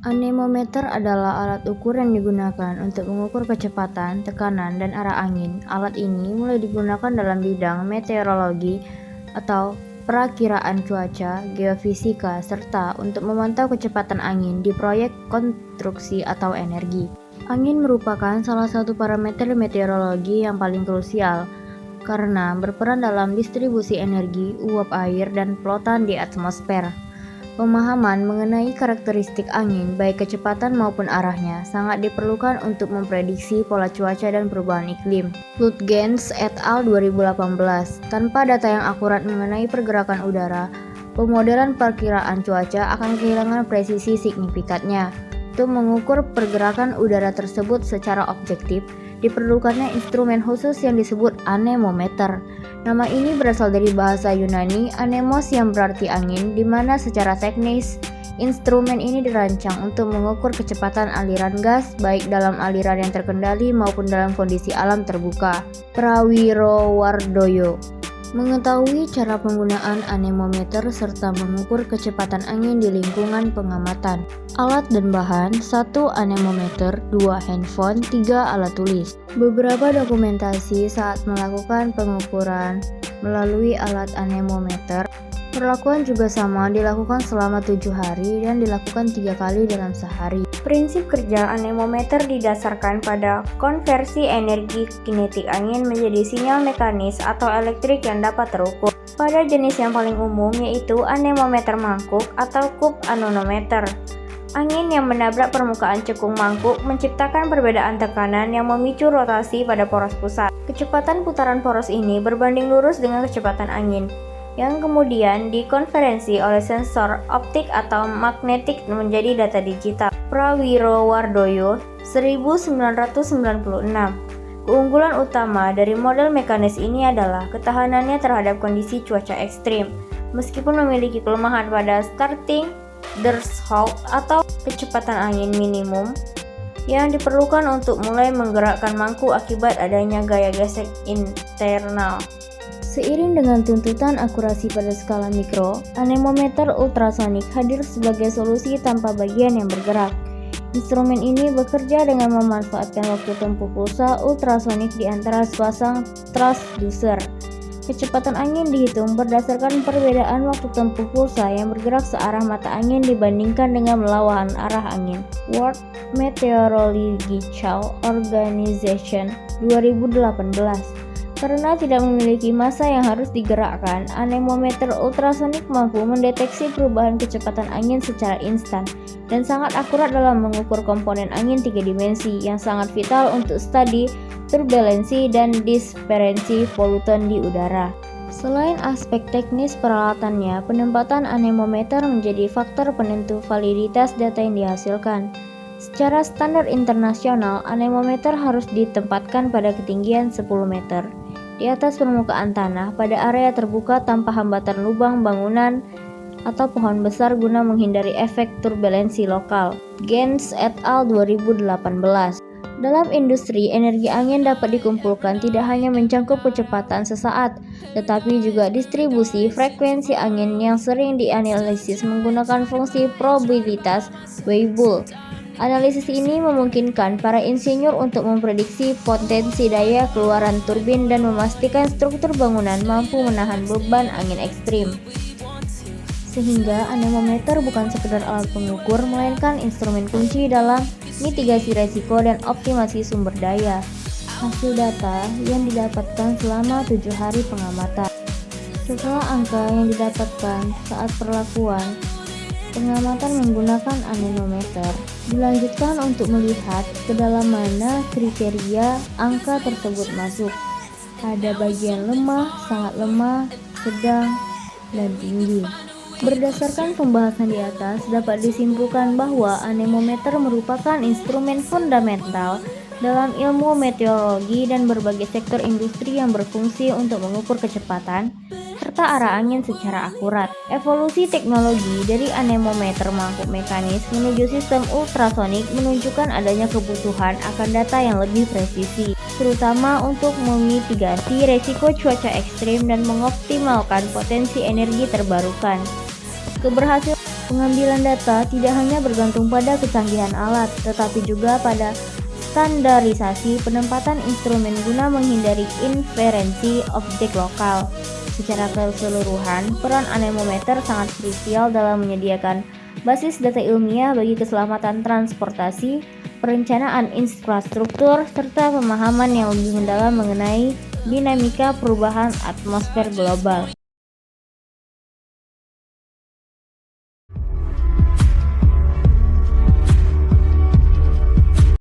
Anemometer adalah alat ukur yang digunakan untuk mengukur kecepatan, tekanan, dan arah angin. Alat ini mulai digunakan dalam bidang meteorologi atau perakiraan cuaca, geofisika, serta untuk memantau kecepatan angin di proyek konstruksi atau energi. Angin merupakan salah satu parameter meteorologi yang paling krusial karena berperan dalam distribusi energi, uap air, dan floatan di atmosfer. Pemahaman mengenai karakteristik angin, baik kecepatan maupun arahnya, sangat diperlukan untuk memprediksi pola cuaca dan perubahan iklim. Lutgens et al. 2018. Tanpa data yang akurat mengenai pergerakan udara, pemodelan perkiraan cuaca akan kehilangan presisi signifikannya. Untuk mengukur pergerakan udara tersebut secara objektif, diperlukannya instrumen khusus yang disebut anemometer. Nama ini berasal dari bahasa Yunani anemos yang berarti angin, di mana secara teknis instrumen ini dirancang untuk mengukur kecepatan aliran gas baik dalam aliran yang terkendali maupun dalam kondisi alam terbuka. Prawirowardoyo mengetahui cara penggunaan anemometer serta mengukur kecepatan angin di lingkungan pengamatan. Alat dan bahan: 1 anemometer, 2 handphone, 3 alat tulis. Beberapa dokumentasi saat melakukan pengukuran melalui alat anemometer. Perlakuan juga sama, dilakukan selama 7 hari dan dilakukan 3 kali dalam sehari. Prinsip kerja anemometer didasarkan pada konversi energi kinetik angin menjadi sinyal mekanis atau elektrik yang dapat terukur. Pada jenis yang paling umum yaitu anemometer mangkuk atau cup anemometer. Angin yang menabrak permukaan cekung mangkuk menciptakan perbedaan tekanan yang memicu rotasi pada poros pusat. Kecepatan putaran poros ini berbanding lurus dengan kecepatan angin, yang kemudian dikonversi oleh sensor optik atau magnetik menjadi data digital. Prawirowardoyo 1996. Keunggulan utama dari model mekanis ini adalah ketahanannya terhadap kondisi cuaca ekstrim, meskipun memiliki kelemahan pada starting threshold atau kecepatan angin minimum yang diperlukan untuk mulai menggerakkan mangkuk akibat adanya gaya gesek internal. Seiring dengan tuntutan akurasi pada skala mikro, anemometer ultrasonik hadir sebagai solusi tanpa bagian yang bergerak. Instrumen ini bekerja dengan memanfaatkan waktu tempuh pulsa ultrasonik di antara sepasang transducer. Kecepatan angin dihitung berdasarkan perbedaan waktu tempuh pulsa yang bergerak searah mata angin dibandingkan dengan melawan arah angin. World Meteorological Organization 2018. Karena tidak memiliki massa yang harus digerakkan, anemometer ultrasonik mampu mendeteksi perubahan kecepatan angin secara instan dan sangat akurat dalam mengukur komponen angin 3 dimensi yang sangat vital untuk studi turbulensi dan dispersi polutan di udara. Selain aspek teknis peralatannya, penempatan anemometer menjadi faktor penentu validitas data yang dihasilkan. Secara standar internasional, anemometer harus ditempatkan pada ketinggian 10 meter di atas permukaan tanah pada area terbuka tanpa hambatan lubang bangunan atau pohon besar guna menghindari efek turbulensi lokal. Gens et al. 2018. Dalam industri, energi angin dapat dikumpulkan tidak hanya mencakup kecepatan sesaat, tetapi juga distribusi frekuensi angin yang sering dianalisis menggunakan fungsi probabilitas Weibull. Analisis ini memungkinkan para insinyur untuk memprediksi potensi daya keluaran turbin dan memastikan struktur bangunan mampu menahan beban angin ekstrim. Sehingga anemometer bukan sekedar alat pengukur, melainkan instrumen kunci dalam mitigasi resiko dan optimasi sumber daya. Hasil data yang didapatkan selama 7 hari pengamatan. Setelah angka yang didapatkan saat perlakuan pengamatan menggunakan anemometer, dilanjutkan untuk melihat ke dalam mana kriteria angka tersebut masuk. Ada bagian lemah, sangat lemah, sedang, dan tinggi. Berdasarkan pembahasan di atas, dapat disimpulkan bahwa anemometer merupakan instrumen fundamental dalam ilmu meteorologi dan berbagai sektor industri yang berfungsi untuk mengukur kecepatan serta arah angin secara akurat. Evolusi teknologi dari anemometer mangkuk mekanis menuju sistem ultrasonik menunjukkan adanya kebutuhan akan data yang lebih presisi, terutama untuk memitigasi resiko cuaca ekstrim dan mengoptimalkan potensi energi terbarukan. Keberhasilan Pengambilan data tidak hanya bergantung pada kecanggihan alat, tetapi juga pada standarisasi penempatan instrumen guna menghindari inferensi objek lokal. Secara keseluruhan, peran anemometer sangat krusial dalam menyediakan basis data ilmiah bagi keselamatan transportasi, perencanaan infrastruktur, serta pemahaman yang lebih mendalam mengenai dinamika perubahan atmosfer global.